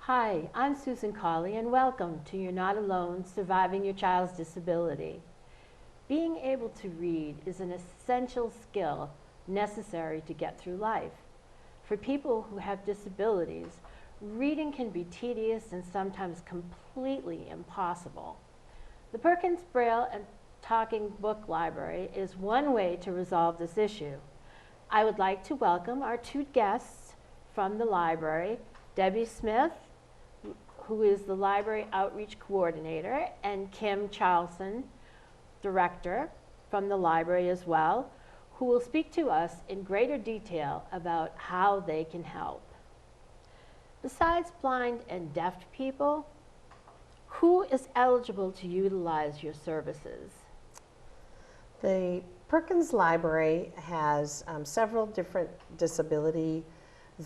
Hi, I'm Susan Colley, and welcome to You're Not Alone, Surviving Your Child's Disability. Being able to read is an essential skill necessary to get through life. For people who have disabilities, reading can be tedious and sometimes completely impossible. The Perkins Braille and Talking Book Library is one way to resolve this issue. I would like to welcome our two guests from the library, Debbie Smith, who is the Library Outreach Coordinator, and Kim Charlson, Director from the library as well, who will speak to us in greater detail about how they can help. Besides blind and deaf people, who is eligible to utilize your services? The Perkins Library has several different disabilities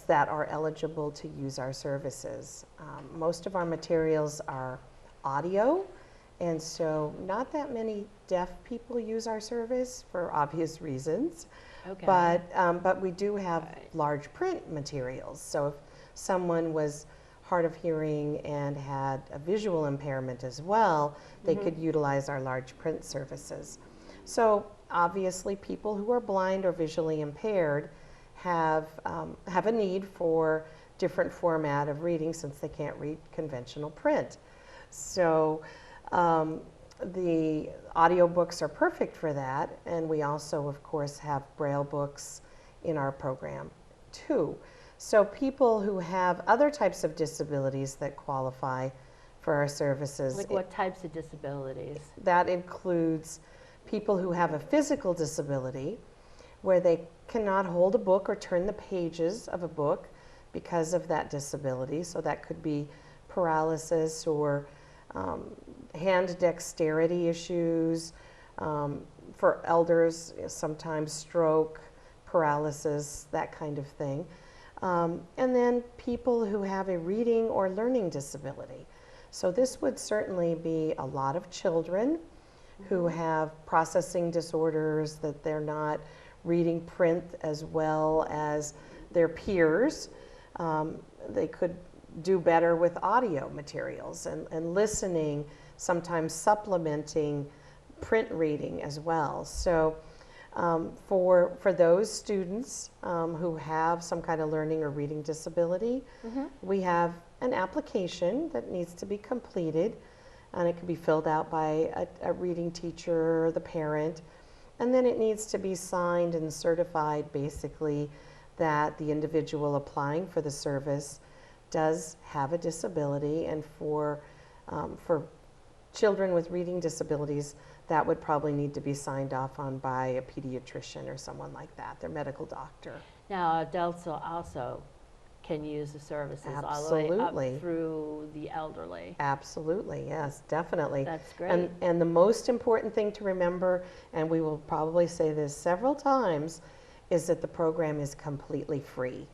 that are eligible to use our services. Most of our materials are audio, and so not that many deaf people use our service for obvious reasons. Okay. But we do have large print materials. So if someone was hard of hearing and had a visual impairment as well, they could utilize our large print services. So obviously people who are blind or visually impaired have a need for different format of reading since they can't read conventional print. So the audiobooks are perfect for that, and we also of course have Braille books in our program too. So people who have other types of disabilities that qualify for our services. Like what types of disabilities? That includes people who have a physical disability where they cannot hold a book or turn the pages of a book because of that disability. So that could be paralysis or hand dexterity issues. For elders, sometimes stroke, paralysis, that kind of thing. And then people who have a reading or learning disability. So this would certainly be a lot of children who have processing disorders, that they're not reading print as well as their peers. They could do better with audio materials and listening, sometimes supplementing print reading as well. So for those students who have some kind of learning or reading disability, we have an application that needs to be completed, and it can be filled out by a reading teacher or the parent. And then it needs to be signed and certified, basically, that the individual applying for the service does have a disability. And for children with reading disabilities, that would probably need to be signed off on by a pediatrician or someone like that, their medical doctor. Now, adults also can use the services all the way up through the elderly. Absolutely, yes, definitely. That's great. And the most important thing to remember, and we will probably say this several times, is that the program is completely free.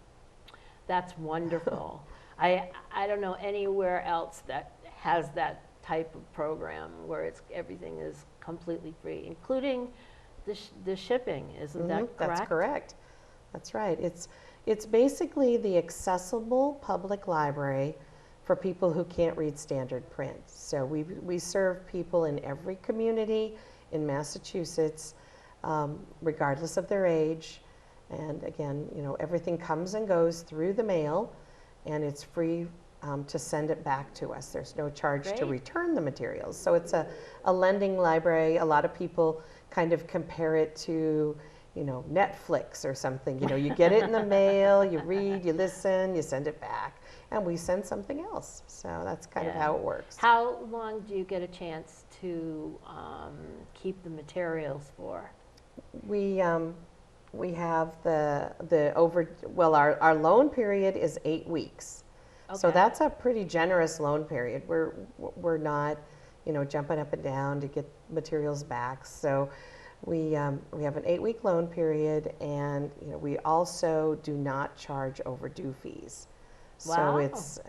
That's wonderful. I don't know anywhere else that has that type of program where everything is completely free, including the shipping. Isn't that correct? That's correct. That's right. It's basically the accessible public library for people who can't read standard print. So we serve people in every community in Massachusetts, regardless of their age. And again, everything comes and goes through the mail, and it's free to send it back to us. There's no charge to return the materials. So it's a lending library. A lot of people kind of compare it to Netflix or something. You get it in the mail, you read, you listen, you send it back, and we send something else. So that's kind of how it works. How long do you get a chance to keep the materials for? We have our loan period is 8 weeks. Okay. So that's a pretty generous loan period. We're not, jumping up and down to get materials back. So we have an 8-week loan period, and we also do not charge overdue fees. Wow. So it's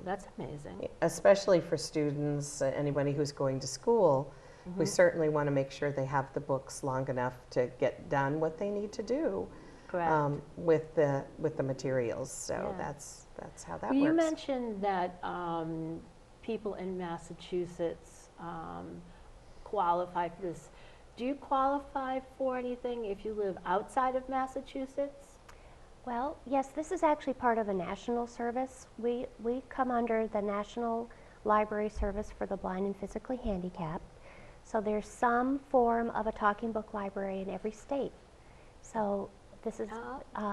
that's amazing. Especially for students, anybody who's going to school, we certainly want to make sure they have the books long enough to get done what they need to do. Correct. with the materials. So Yeah. that's how that Well, you works. mentioned that people in Massachusetts qualify for this. Do you qualify for anything if you live outside of Massachusetts? Well, yes, this is actually part of a national service. We come under the National Library Service for the Blind and Physically Handicapped. So there's some form of a talking book library in every state. So this is,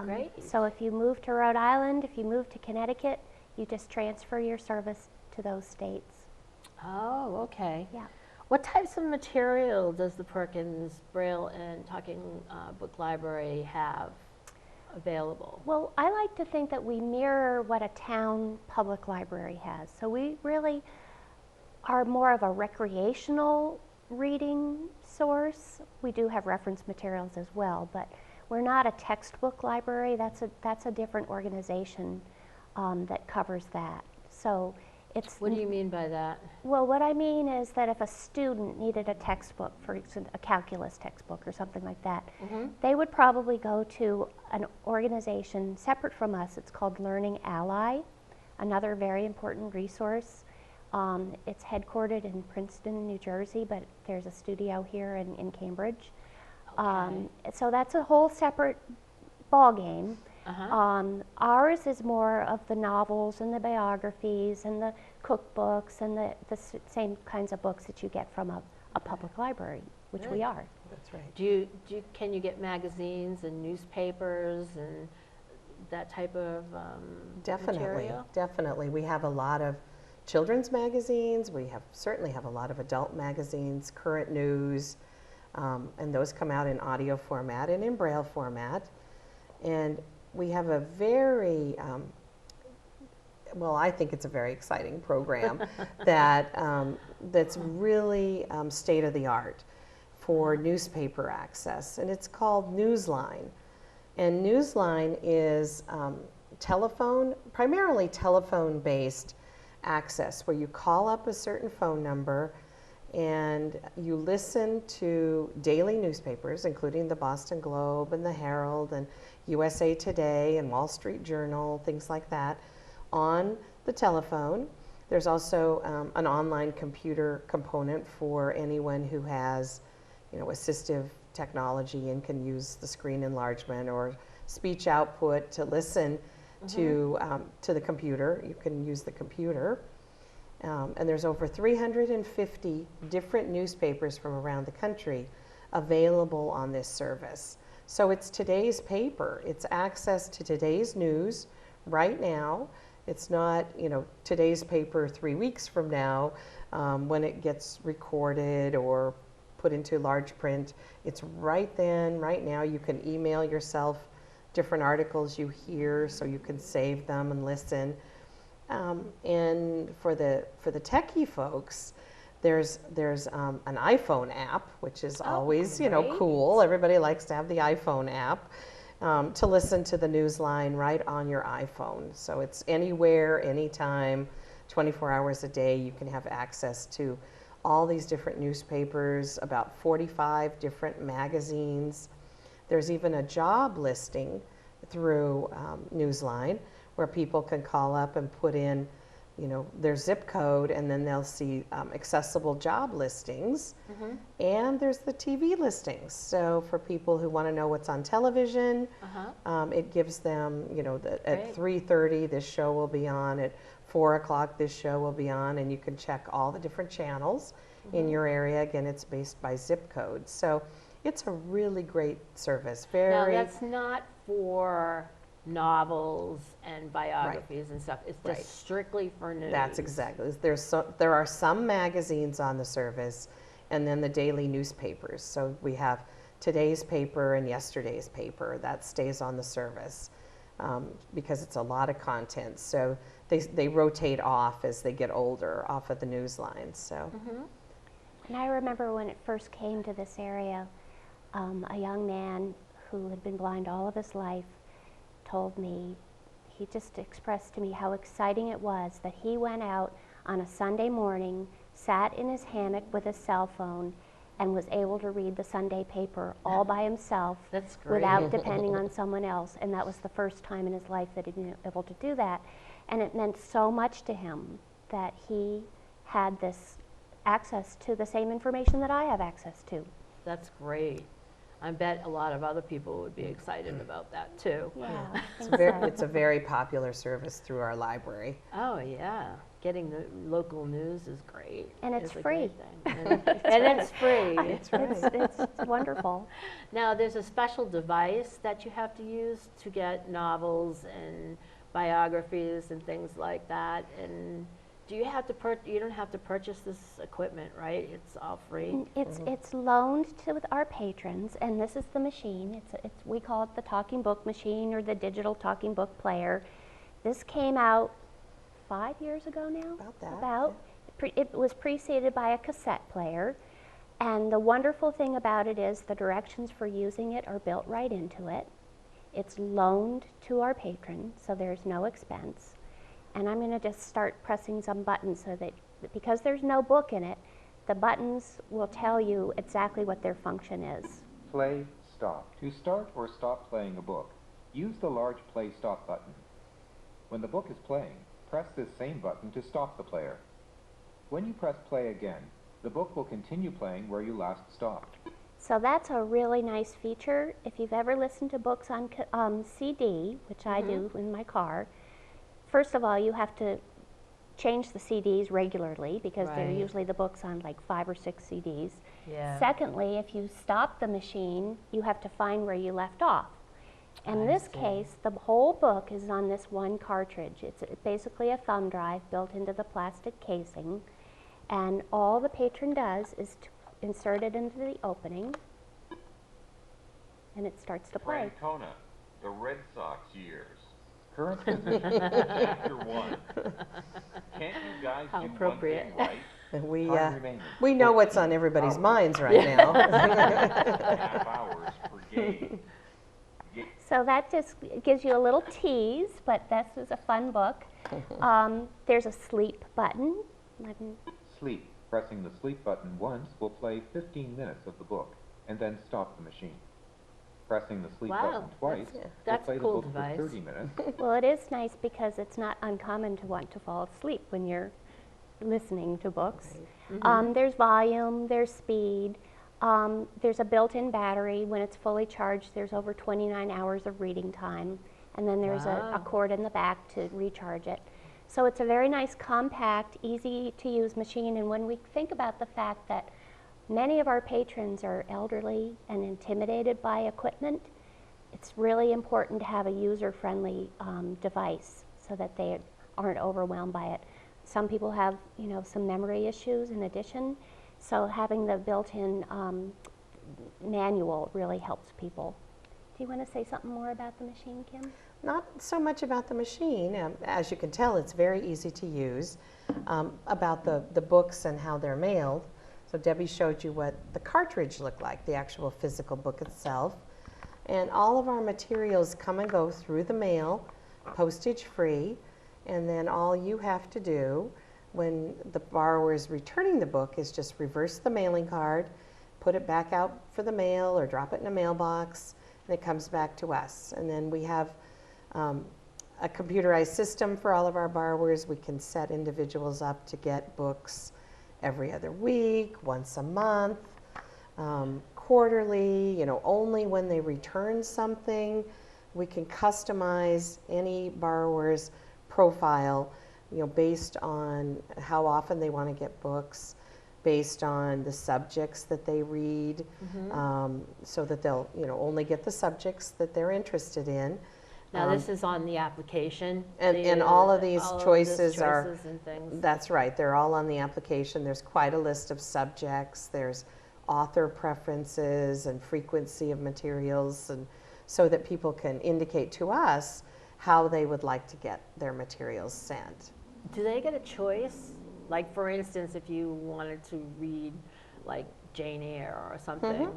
Great. so if you move to Rhode Island, if you move to Connecticut, you just transfer your service to those states. Oh, okay. Yeah. What types of material does the Perkins Braille and Talking Book Library have available? Well, I like to think that we mirror what a town public library has. So we really are more of a recreational reading source. We do have reference materials as well, but we're not a textbook library. That's a different organization that covers that. So it's. What do you mean by that? Well, what I mean is that if a student needed a textbook, for instance, a calculus textbook or something like that, they would probably go to an organization separate from us. It's called Learning Ally, another very important resource. It's headquartered in Princeton, New Jersey, but there's a studio here in Cambridge. Okay. So that's a whole separate ball game. Uh-huh. Ours is more of the novels and the biographies and the cookbooks and the same kinds of books that you get from a public library, which we Good. are. That's right. Can you get magazines and newspapers and that type of Definitely, material? definitely. We have a lot of children's magazines. We certainly have a lot of adult magazines, current news, and those come out in audio format and in Braille format. And we have a very, well, I think it's a very exciting program that's really state of the art for newspaper access, and it's called Newsline. And Newsline is primarily telephone-based access, where you call up a certain phone number and you listen to daily newspapers, including the Boston Globe and the Herald and USA Today and Wall Street Journal, things like that, on the telephone. There's also an online computer component for anyone who has, assistive technology and can use the screen enlargement or speech output to listen to the computer. You can use the computer. And there's over 350 different newspapers from around the country available on this service. So it's today's paper. It's access to today's news right now. It's not, today's paper 3 weeks from now when it gets recorded or put into large print. It's right then, right now. You can email yourself different articles you hear so you can save them and listen. And for the techie folks, there's an iPhone app, which is always great. Cool. Everybody likes to have the iPhone app to listen to the Newsline right on your iPhone. So it's anywhere, anytime, 24 hours a day. You can have access to all these different newspapers, about 45 different magazines. There's even a job listing through Newsline, where people can call up and put in, their zip code, and then they'll see accessible job listings. And there's the TV listings. So for people who want to know what's on television, it gives them, at 3:30 this show will be on, at 4 o'clock this show will be on, and you can check all the different channels in your area. Again, it's based by zip code. So it's a really great service. Now, that's not for novels and biographies and stuff. It's just strictly for news. That's exactly. There are some magazines on the service, and then the daily newspapers. So we have today's paper and yesterday's paper that stays on the service because it's a lot of content. So they rotate off as they get older off of the Newsline. So. And I remember when it first came to this area, a young man who had been blind all of his life told me, he just expressed to me how exciting it was that he went out on a Sunday morning, sat in his hammock with his cell phone, and was able to read the Sunday paper all by himself That's great. without depending on someone else. And that was the first time in his life that he'd been able to do that. And it meant so much to him that he had this access to the same information that I have access to. That's great. I bet a lot of other people would be excited about that too. Yeah, I It's think so. it's a very popular service through our library. Oh, yeah. Getting the local news is great. And it's It's a free. great thing. And it's free. That's right. It's wonderful. Now, there's a special device that you have to use to get novels and biographies and things like that. And do you have to you don't have to purchase this equipment, right? It's all free. It's loaned to our patrons, and this is the machine. We call it the talking book machine or the digital talking book player. This came out 5 years ago now. About that, About. It was preceded by a cassette player, and the wonderful thing about it is the directions for using it are built right into it. It's loaned to our patron, so there's no expense. And I'm going to just start pressing some buttons so that, because there's no book in it, the buttons will tell you exactly what their function is. Play, stop. To start or stop playing a book, use the large play stop button. When the book is playing, press this same button to stop the player. When you press play again, the book will continue playing where you last stopped. So that's a really nice feature. If you've ever listened to books on CD, which I do in my car, first of all, you have to change the CDs regularly because they're Right. usually the books on like 5 or 6 CDs. Yeah. Secondly, if you stop the machine, you have to find where you left off. In I this see. case, the whole book is on this one cartridge. It's basically a thumb drive built into the plastic casing, and all the patron does is to insert it into the opening, and it starts to play. Francona, the Red Sox years. Current position. Chapter 1. Can't you guys How do appropriate. one thing right? We, Time remaining. we know what's on everybody's minds right now. Half hours per game. So that just gives you a little tease, but this is a fun book. There's a sleep button. Sleep. Pressing the sleep button once will play 15 minutes of the book, and then stop the machine. Pressing the sleep Wow, button twice that's will a play cool the book device. for 30 minutes. Well, it is nice because it's not uncommon to want to fall asleep when you're listening to books. There's volume, there's speed, there's a built-in battery. When it's fully charged, there's over 29 hours of reading time, and then there's a Wow. cord in the back to recharge it. So it's a very nice, compact, easy-to-use machine, and when we think about the fact that many of our patrons are elderly and intimidated by equipment, it's really important to have a user-friendly device so that they aren't overwhelmed by it. Some people have, some memory issues in addition, so having the built-in manual really helps people. Do you want to say something more about the machine, Kim? Not so much about the machine. As you can tell, it's very easy to use. About the books and how they're mailed. So Debbie showed you what the cartridge looked like, the actual physical book itself. And all of our materials come and go through the mail, postage free. And then all you have to do when the borrower is returning the book is just reverse the mailing card, put it back out for the mail or drop it in a mailbox, and it comes back to us. And then we have a computerized system for all of our borrowers. We can set individuals up to get books every other week, once a month, quarterly, only when they return something. We can customize any borrower's profile, based on how often they want to get books, based on the subjects that they read, so that they'll, only get the subjects that they're interested in. Now, this is on the application. And all of these all of choices are, choices and things. that's right, they're all on the application. There's quite a list of subjects. There's author preferences and frequency of materials, and so that people can indicate to us how they would like to get their materials sent. Do they get a choice? Like, for instance, if you wanted to read, like, Jane Eyre or something,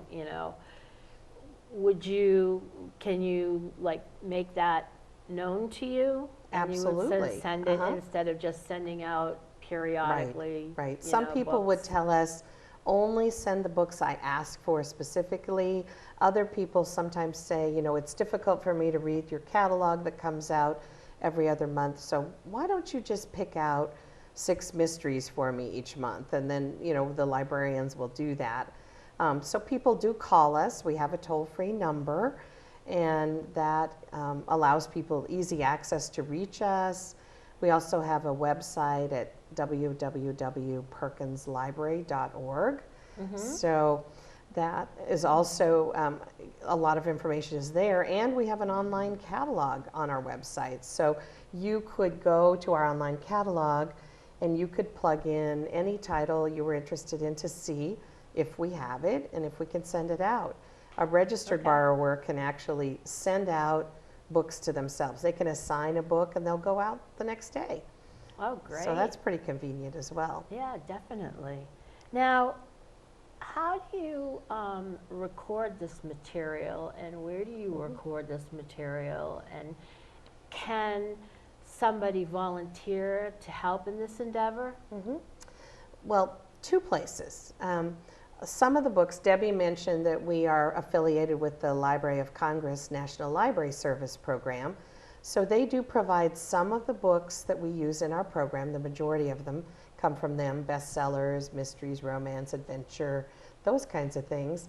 can you, like, make that known to you? And you would Absolutely. send it instead of just sending out periodically. Right. Some people would books? tell us, only send the books I ask for specifically. Other people sometimes say, you know, it's difficult for me to read your catalog that comes out every other month, so why don't you just pick out 6 mysteries for me each month? And then, you know, the librarians will do that. So people do call us. We have a toll-free number, and that allows people easy access to reach us. We also have a website at www.perkinslibrary.org. So that is also, a lot of information is there, and we have an online catalog on our website. So you could go to our online catalog and you could plug in any title you were interested in to see if we have it and if we can send it out. A registered borrower can actually send out books to themselves. They can assign a book and they'll go out the next day. Oh, great. So that's pretty convenient as well. Yeah, definitely. Now, how do you record this material, and where do you record this material, and can somebody volunteer to help in this endeavor? Well, 2 places. Some of the books, Debbie mentioned that we are affiliated with the Library of Congress National Library Service program. So they do provide some of the books that we use in our program. The majority of them come from them: bestsellers, mysteries, romance, adventure, those kinds of things.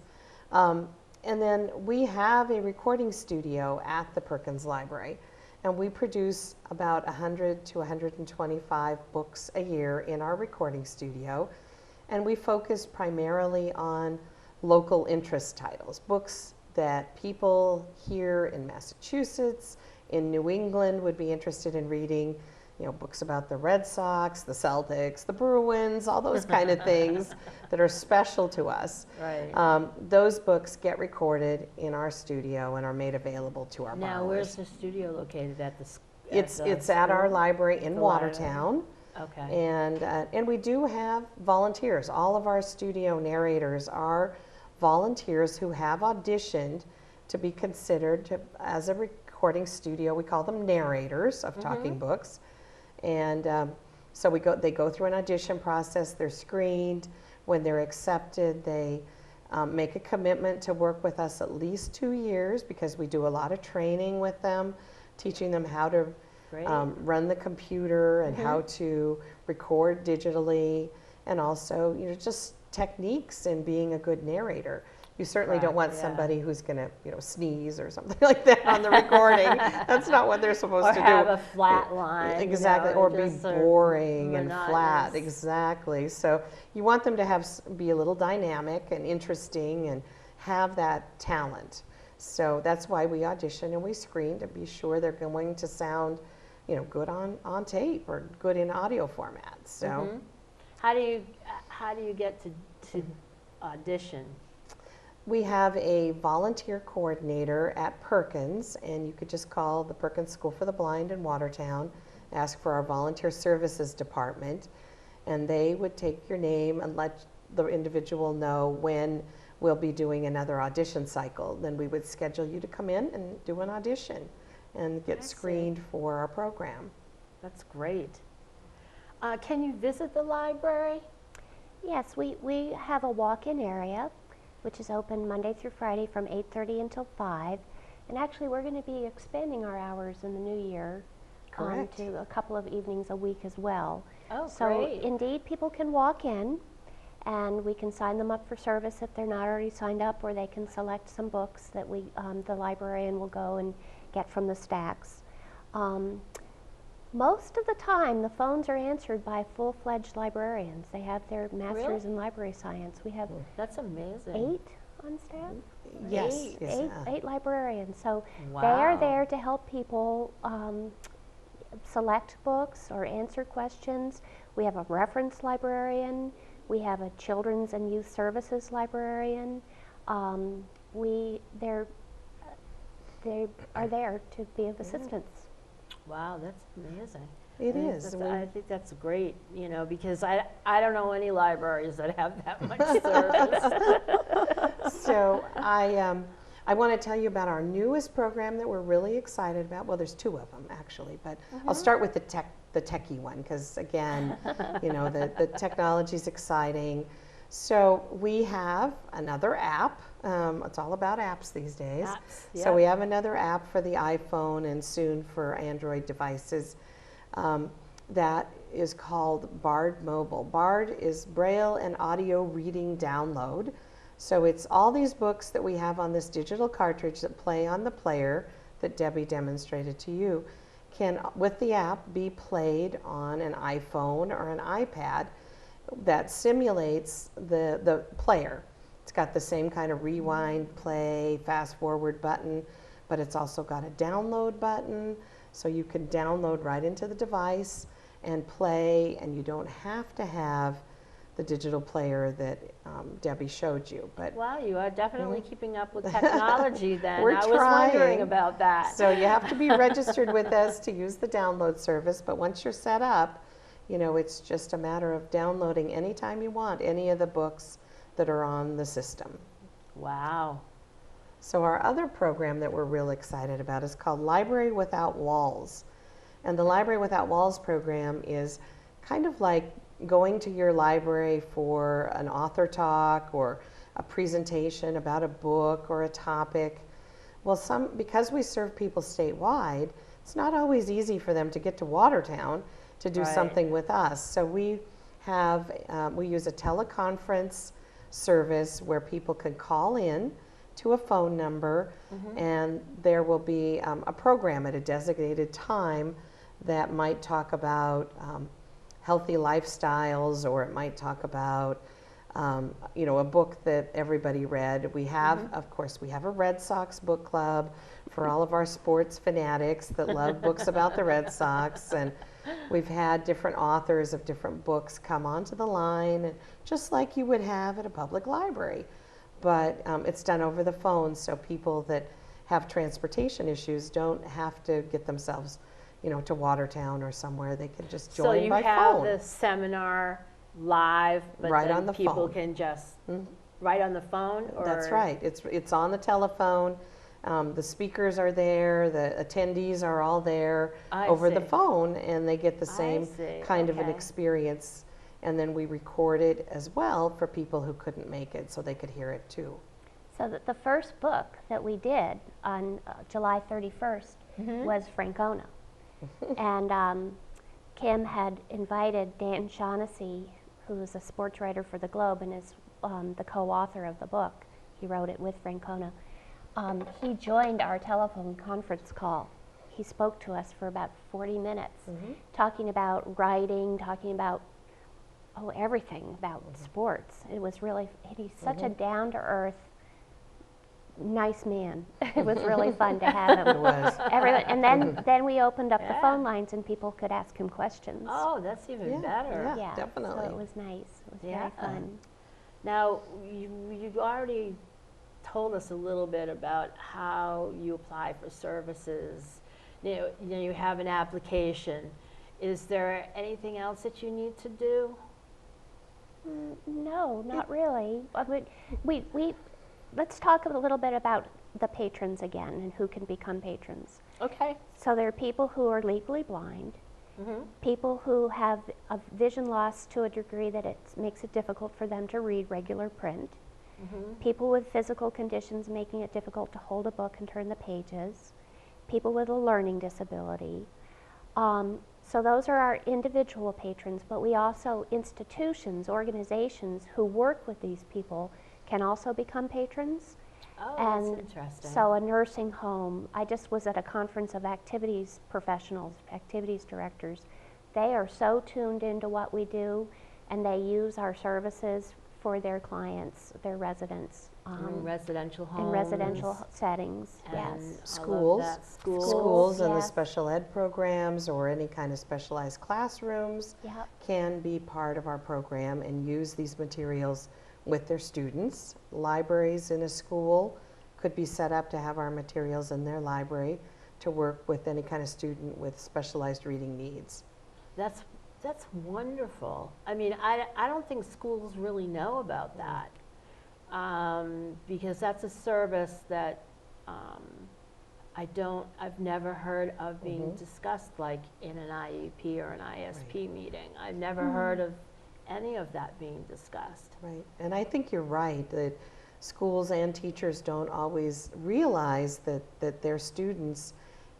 And then we have a recording studio at the Perkins Library, and we produce about 100 to 125 books a year in our recording studio. And we focus primarily on local interest titles, books that people here in Massachusetts, in New England would be interested in reading. You know, books about the Red Sox, the Celtics, the Bruins, all those kind of things that are special to us. Right. Those books get recorded in our studio and are made available to our Now, borrowers. where's the studio located? At the It's at our library in The Watertown. Okay. And we do have volunteers. All of our studio narrators are volunteers who have auditioned to be considered as a recording studio. We call them narrators of talking books. And so they go through an audition process. They're screened. When they're accepted, they make a commitment to work with us at least 2 years, because we do a lot of training with them, teaching them how to run the computer and how to record digitally, and also, you know, just techniques in being a good narrator. You certainly don't want somebody who's going to, you know, sneeze or something like that on the recording. That's not what they're supposed to do. Or have a flat line. Exactly, you know, or be just sort of boring and flat. monotonous. Exactly. So you want them to be a little dynamic and interesting and have that talent. So that's why we audition and we screen to be sure they're going to sound, you know, good on tape or good in audio format. So How do you get to audition? we have a volunteer coordinator at Perkins, and you could just call the Perkins School for the Blind in Watertown, ask for our volunteer services department, and they would take your name and let the individual know when we'll be doing another audition cycle. Then we would schedule you to come in and do an audition and get screened for our program. That's great. Can you visit the library? Yes, we have a walk-in area, which is open Monday through Friday from 8:30 until 5. And actually, we're going to be expanding our hours in the new year to a couple of evenings a week as well. Oh, so great. indeed, people can walk in, and we can sign them up for service if they're not already signed up, or they can select some books that the librarian will go and get from the stacks. Most of the time, the phones are answered by full-fledged librarians. They have their master's in library science. We have That's amazing. 8 on staff. Yes. Eight librarians. So Wow. they are there to help people select books or answer questions. We have a reference librarian. We have a children's and youth services librarian. They are there to be of assistance. Wow, that's amazing. It is. I think that's great, you know, because I don't know any libraries that have that much service. So I want to tell you about our newest program that we're really excited about. Well, there's 2 of them actually, but I'll start with the techie one, because again, you know, the technology is exciting. So we have another app. It's all about apps these days. Apps, So yep. we have another app for the iPhone and soon for Android devices that is called Bard Mobile. Bard is Braille and audio reading download. So it's all these books that we have on this digital cartridge that play on the player that Debbie demonstrated to you can, with the app, be played on an iPhone or an iPad that simulates the player. It's got the same kind of rewind, play, fast forward button, but it's also got a download button, so you can download right into the device and play, and you don't have to have the digital player that Debbie showed you. But Wow, you are definitely keeping up with technology then. We're I was wondering trying. about that. So you have to be registered with us to use the download service, but once you're set up, you know, it's just a matter of downloading anytime you want any of the books that are on the system. Wow. So our other program that we're real excited about is called Library Without Walls. And the Library Without Walls program is kind of like going to your library for an author talk or a presentation about a book or a topic. Well, because we serve people statewide, it's not always easy for them to get to Watertown to do Right. something with us. So we use a teleconference service where people can call in to a phone number, and there will be a program at a designated time that might talk about healthy lifestyles, or it might talk about you know, a book that everybody read. We have, of course, we have a Red Sox book club for all of our sports fanatics that love books about the Red Sox, and we've had different authors of different books come onto the line, just like you would have at a public library. But it's done over the phone, so people that have transportation issues don't have to get themselves, you know, to Watertown or somewhere. They can just join So you by have phone. the seminar live, but Right then on the people phone. can just right on the phone? Or? That's right. It's on the telephone. The speakers are there. The attendees are all there I over the see. phone, and they get the I same see. kind of an Okay. experience. And then we record it as well for people who couldn't make it, so they could hear it too. So the first book that we did on July 31st was Francona. And Kim had invited Dan Shaughnessy, who is a sports writer for the Globe and is the co-author of the book. He wrote it with Francona. He joined our telephone conference call. He spoke to us for about 40 minutes, talking about writing, talking about everything about sports. It was really, he's such a down-to-earth, nice man. It was really fun to have him. It was. Everyone, and then we opened up the phone lines and people could ask him questions. Oh, that's even Yeah, better. yeah. definitely. So it was nice. It was Yeah. very fun. Now, you've already told us a little bit about how you apply for services. You know, you have an application. Is there anything else that you need to do? No, not really. I mean, we let's talk a little bit about the patrons again and who can become patrons. Okay. So there are people who are legally blind, people who have a vision loss to a degree that it makes it difficult for them to read regular print, people with physical conditions making it difficult to hold a book and turn the pages, people with a learning disability. So those are our individual patrons, but we also, institutions, organizations who work with these people can also become patrons. Oh, And that's interesting. so a nursing home, I just was at a conference of activities professionals, activities directors. They are so tuned into what we do, and they use our services for their clients, their residents. in residential homes. In residential settings, and yes. I love Schools. that. Schools. Schools and the yes. special ed programs or any kind of specialized classrooms Yep. can be part of our program and use these materials with their students. Libraries in a school could be set up to have our materials in their library to work with any kind of student with specialized reading needs. That's wonderful. I mean, I don't think schools really know about that, because that's a service that I've never heard of being discussed like in an IEP or an ISP meeting. I've never heard of any of that being discussed. Right, and I think you're right that schools and teachers don't always realize that their students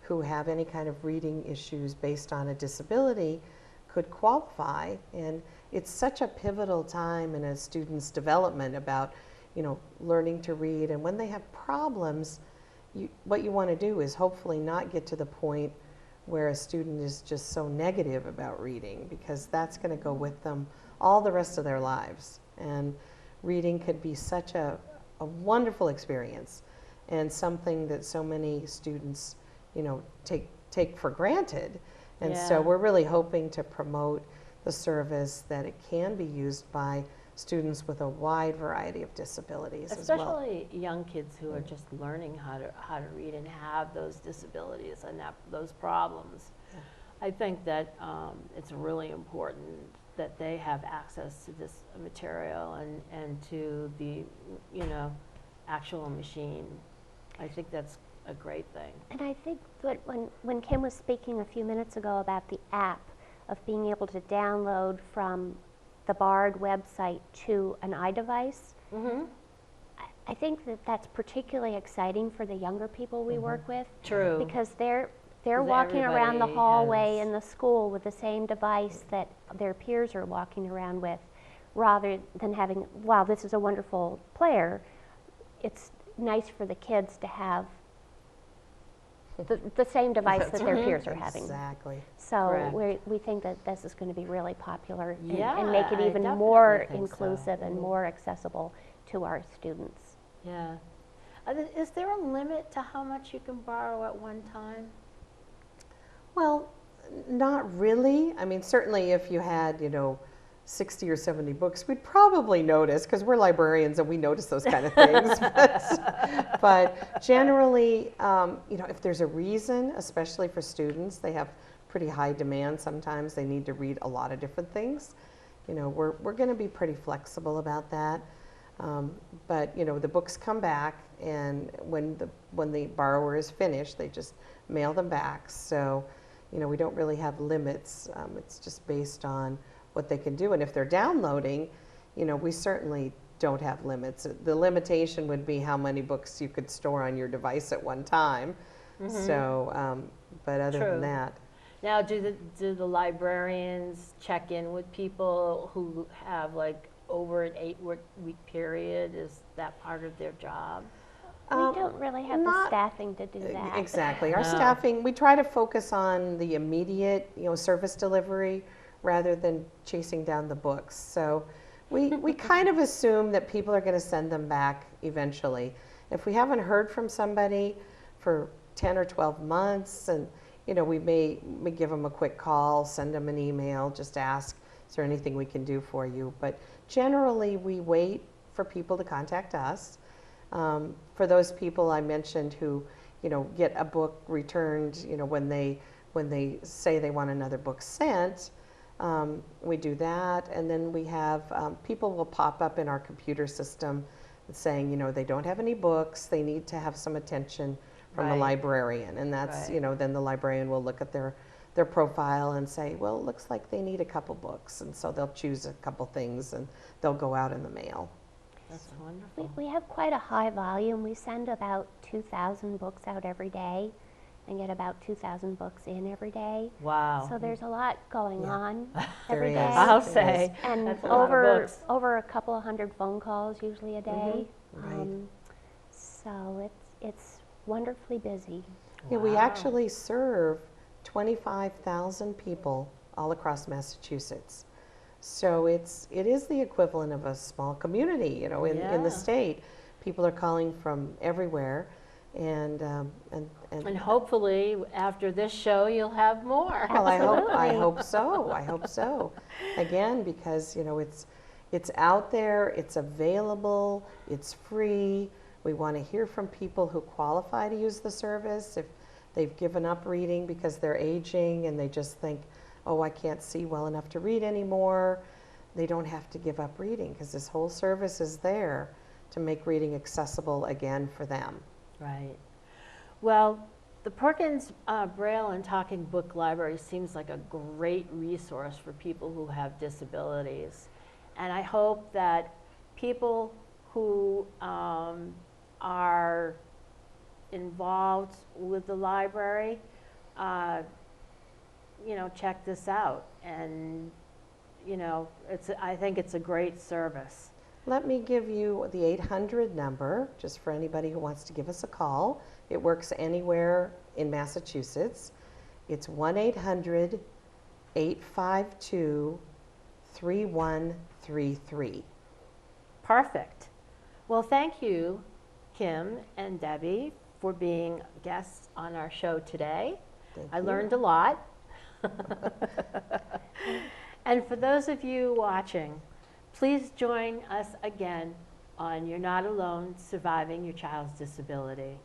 who have any kind of reading issues based on a disability could qualify. And it's such a pivotal time in a student's development about, learning to read. And when they have problems, what you want to do is hopefully not get to the point where a student is just so negative about reading, because that's going to go with them all the rest of their lives. And reading could be such a wonderful experience, and something that so many students, take for granted. And so Yeah. we're really hoping to promote the service that it can be used by students with a wide variety of disabilities as well. Especially young kids who are just learning how to read and have those disabilities and those problems. Yeah. I think that it's really important that they have access to this material and to the, actual machine. I think that's a great thing. And I think that when Kim was speaking a few minutes ago about the app of being able to download from the BARD website to an iDevice, Mm-hmm. I think that that's particularly exciting for the younger people we work with. True. Because they're 'Cause walking around the everybody hallway has- in the school with the same device that their peers are walking around with, rather than having, while this is a wonderful player, it's nice for the kids to have the same device that their peers are having. Exactly. So Correct. we think that this is going to be really popular and, Yeah, and make it I even definitely more think so. inclusive and more accessible to our students. Yeah. Is there a limit to how much you can borrow at one time? Well, not really. I mean, certainly if you had, 60 or 70 books, we'd probably notice, because we're librarians and we notice those kind of things. But generally, if there's a reason, especially for students, they have pretty high demand. Sometimes they need to read a lot of different things. We're going to be pretty flexible about that. But the books come back, and when the borrower is finished, they just mail them back. So, we don't really have limits. It's just based on what they can do. And if they're downloading, we certainly don't have limits. The limitation would be how many books you could store on your device at one time. Mm-hmm. So, but other True. than that, Now, do the librarians check in with people who have like over an 8-week period? Is that part of their job? We don't really have the not- staffing to do that. Exactly. Our No. staffing, we try to focus on the immediate, service delivery rather than chasing down the books. So we kind of assume that people are going to send them back eventually. If we haven't heard from somebody for 10 or 12 months, and we may give them a quick call, send them an email, just ask, is there anything we can do for you? But generally we wait for people to contact us. For those people I mentioned who, get a book returned, when they say they want another book sent, we do that. And then we have, people will pop up in our computer system saying, they don't have any books, they need to have some attention from a Right. librarian. And that's, Right. then the librarian will look at their profile and say, well, it looks like they need a couple books. And so they'll choose a couple things and they'll go out in the mail. That's wonderful. We have quite a high volume. We send about 2,000 books out every day and get about 2,000 books in every day. Wow. So there's a lot going Yeah. on There every is. day. I'll There say. And That's a lot of books. over a couple of hundred phone calls usually a day. Right. So it's wonderfully busy. Yeah, we Wow. actually serve 25,000 people all across Massachusetts. So it is the equivalent of a small community, in Yeah. the state. People are calling from everywhere, and And hopefully, after this show, you'll have more. well, I Absolutely. hope so. I hope so. Again, because it's out there, it's available, it's free. We want to hear from people who qualify to use the service. If they've given up reading because they're aging and they just think, oh, I can't see well enough to read anymore, they don't have to give up reading, because this whole service is there to make reading accessible again for them. Right. Well, the Perkins Braille and Talking Book Library seems like a great resource for people who have disabilities. And I hope that people who are involved with the library, check this out. And, I think it's a great service. Let me give you the 800 number, just for anybody who wants to give us a call. It works anywhere in Massachusetts. It's 1-800-852-3133. Perfect. Well, thank you, Kim and Debbie, for being guests on our show today. I learned a lot. And for those of you watching, please join us again on You're Not Alone, Surviving Your Child's Disability.